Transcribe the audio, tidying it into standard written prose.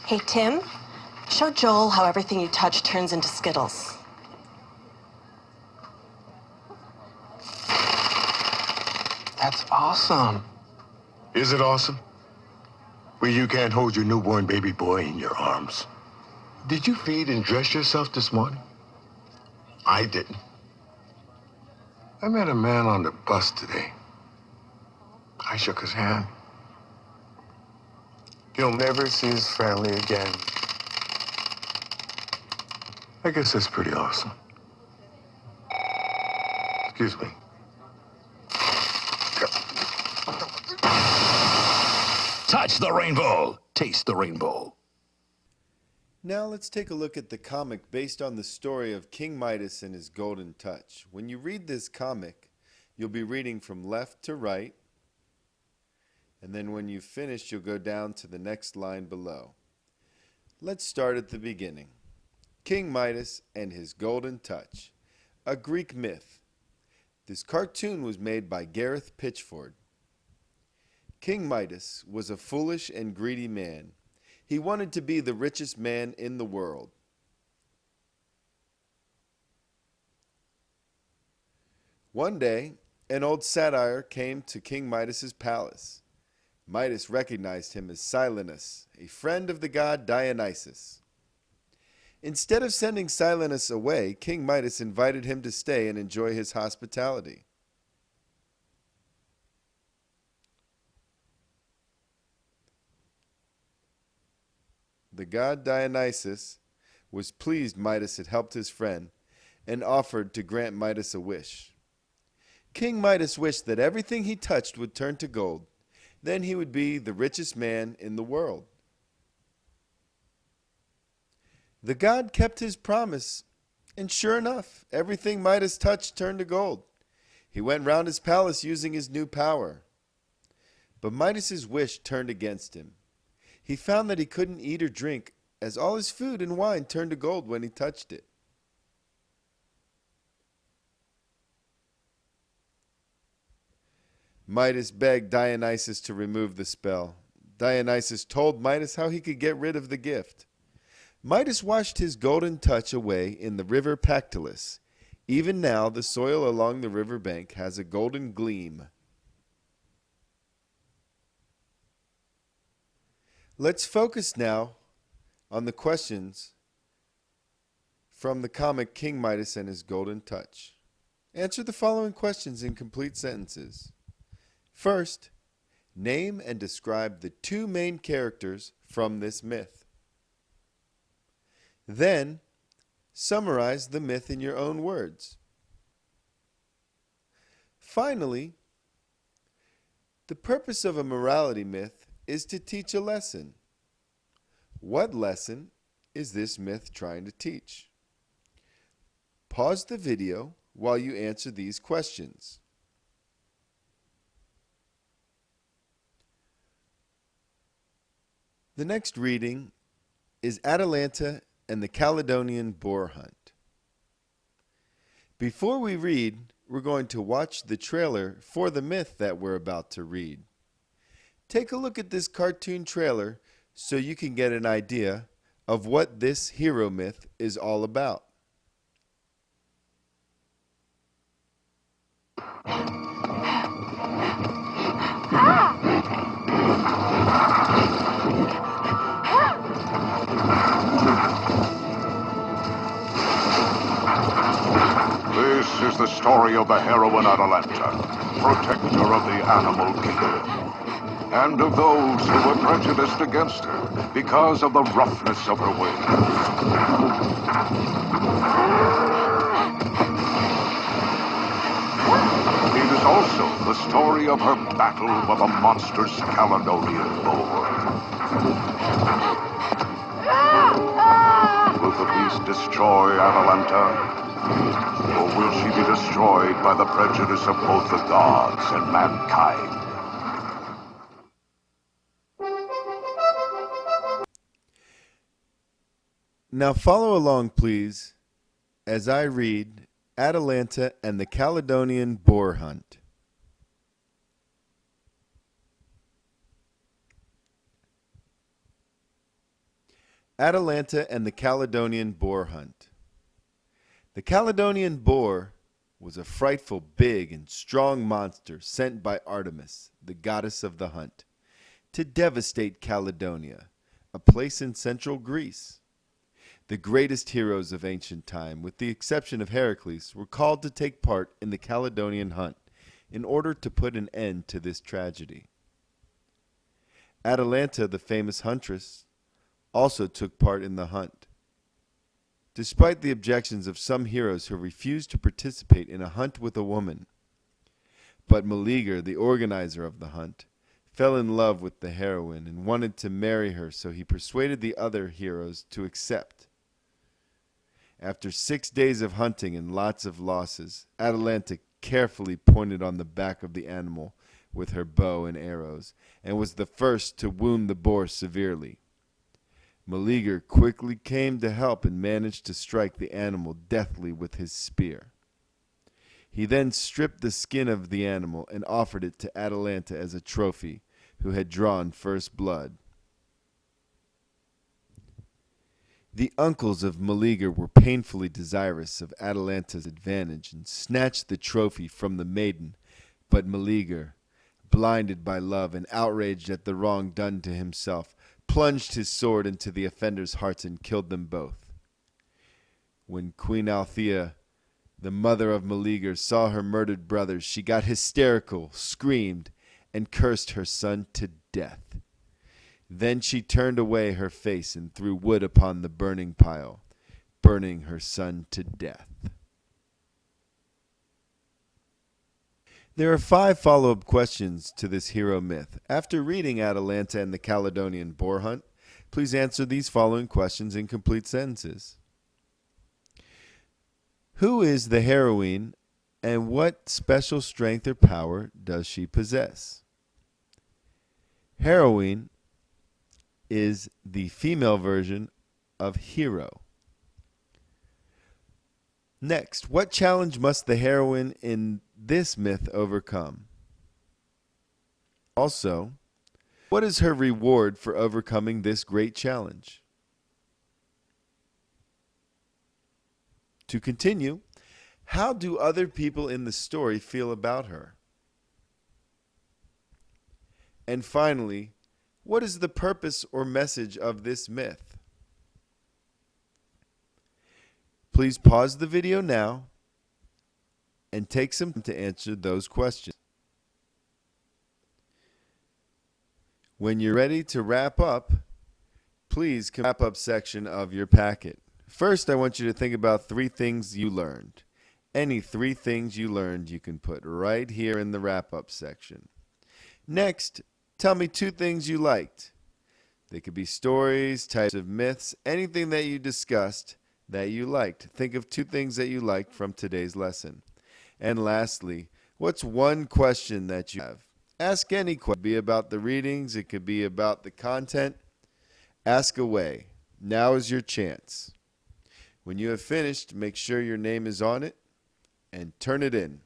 Hey, Tim, show Joel how everything you touch turns into Skittles. That's awesome. Is it awesome? Well, you can't hold your newborn baby boy in your arms. Did you feed and dress yourself this morning? I didn't. I met a man on the bus today. I shook his hand. He'll never see his family again. I guess that's pretty awesome. Excuse me. Touch the rainbow. Taste the rainbow. Now let's take a look at the comic based on the story of King Midas and his golden touch. When you read this comic, you'll be reading from left to right, and then when you've finished, you'll go down to the next line below. Let's start at the beginning. King Midas and his golden touch, a Greek myth. This cartoon was made by Gareth Pitchford. King Midas was a foolish and greedy man. He wanted to be the richest man in the world. One day, an old satyr came to King Midas's palace. Midas recognized him as Silenus, a friend of the god Dionysus. Instead of sending Silenus away, King Midas invited him to stay and enjoy his hospitality. The god Dionysus was pleased Midas had helped his friend and offered to grant Midas a wish. King Midas wished that everything he touched would turn to gold. Then he would be the richest man in the world. The god kept his promise, and sure enough, everything Midas touched turned to gold. He went round his palace using his new power. But Midas's wish turned against him. He found that he couldn't eat or drink, as all his food and wine turned to gold when he touched it. Midas begged Dionysus to remove the spell. Dionysus told Midas how he could get rid of the gift. Midas washed his golden touch away in the river Pactolus. Even now, the soil along the river bank has a golden gleam. Let's focus now on the questions from the comic King Midas and his Golden Touch. Answer the following questions in complete sentences. First, name and describe the two main characters from this myth. Then, summarize the myth in your own words. Finally, the purpose of a morality myth is to teach a lesson. What lesson is this myth trying to teach? Pause the video while you answer these questions. The next reading is Atalanta and the Caledonian Boar Hunt. Before we read, we're going to watch the trailer for the myth that we're about to read. Take a look at this cartoon trailer so you can get an idea of what this hero myth is all about. This is the story of the heroine Atalanta, protector of the animal kingdom, and of those who were prejudiced against her because of the roughness of her ways. It is also the story of her battle with a monstrous Caledonian boar. Will the beast destroy Atalanta? Or will she be destroyed by the prejudice of both the gods and mankind? Now follow along, please, as I read Atalanta and the Caledonian Boar Hunt. Atalanta and the Caledonian Boar Hunt. The Caledonian boar was a frightful, big, and strong monster sent by Artemis, the goddess of the hunt, to devastate Caledonia, a place in central Greece. The greatest heroes of ancient time, with the exception of Heracles, were called to take part in the Caledonian hunt in order to put an end to this tragedy. Atalanta, the famous huntress, also took part in the hunt. Despite the objections of some heroes who refused to participate in a hunt with a woman. But Meleager, the organizer of the hunt, fell in love with the heroine and wanted to marry her, so he persuaded the other heroes to accept. After 6 days of hunting and lots of losses, Atalanta carefully pointed on the back of the animal with her bow and arrows, and was the first to wound the boar severely. Meleager quickly came to help and managed to strike the animal deathly with his spear. He then stripped the skin of the animal and offered it to Atalanta as a trophy, who had drawn first blood. The uncles of Meleager were painfully desirous of Atalanta's advantage and snatched the trophy from the maiden, but Meleager, blinded by love and outraged at the wrong done to himself, plunged his sword into the offenders' hearts and killed them both. When Queen Althea, the mother of Meleager, saw her murdered brothers, she got hysterical, screamed, and cursed her son to death. Then she turned away her face and threw wood upon the burning pile, burning her son to death. There are 5 follow-up questions to this hero myth. After reading Atalanta and the Caledonian Boar Hunt, please answer these following questions in complete sentences. Who is the heroine, and what special strength or power does she possess? Heroine is the female version of hero. Next, what challenge must the heroine in this myth overcome? Also, what is her reward for overcoming this great challenge? To continue, how do other people in the story feel about her? And finally, what is the purpose or message of this myth? Please pause the video now and take some time to answer those questions. When you're ready to wrap up, please come to the wrap-up section of your packet. First, I want you to think about 3 things you learned. Any 3 things you learned you can put right here in the wrap-up section. Next, tell me 2 things you liked. They could be stories, types of myths, anything that you discussed that you liked. Think of 2 things that you liked from today's lesson. And lastly, what's one question that you have? Ask any question. It could be about the readings. It could be about the content. Ask away. Now is your chance. When you have finished, make sure your name is on it and turn it in.